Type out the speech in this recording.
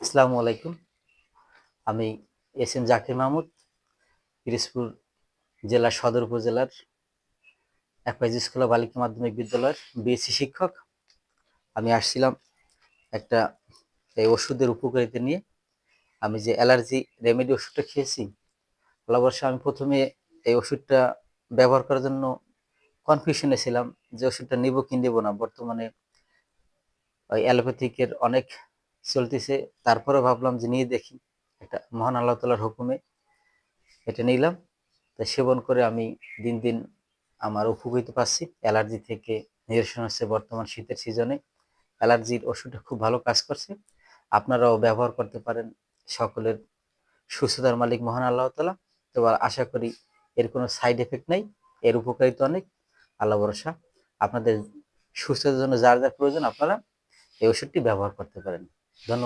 আসসালামু আলাইকুম। আমি এস এম জাকির মাহমুদ, পিরোজপুর জেলার সদর উপজেলার অ্যাকুয়াইজ স্কুল ও বালিকা মাধ্যমিক বিদ্যালয়ের বিএসসি শিক্ষক। আমি আসছিলাম একটা এই ওষুধের উপকারিতা নিয়ে। আমি যে অ্যালার্জি রেমেডি ওষুধটা খেয়েছি, অবশ্য আমি প্রথমে এই ওষুধটা ব্যবহার করার জন্য কনফিউশনে ছিলাম যে ওষুধটা নিব কি নেব না। বর্তমানে ওই অ্যালোপ্যাথিকের অনেক চলতেছে, তারপরে ভাবলাম যে নিয়ে দেখি। একটা মহান আল্লাহ তাআলার হুকুমে এটা নিলাম। তা সেবন করে আমি দিন দিন আমার উপকৃত পাচ্ছি। অ্যালার্জি থেকে নিরসন হচ্ছে বর্তমান শীতের সিজনে। অ্যালার্জির ওষুধটা খুব ভালো কাজ করছে। আপনারাও ব্যবহার করতে পারেন। সকলের সুস্থতার মালিক মহান আল্লাহ তাআলা। তো আশা করি এর কোনো সাইড এফেক্ট নেই। এর উপকারিতা অনেক। আল্লাহ ভরসা। আপনাদের সুস্থতার জন্য যার প্রয়োজন আপনারা এই ওষুধটি ব্যবহার করতে পারেন। ধন্যবাদ।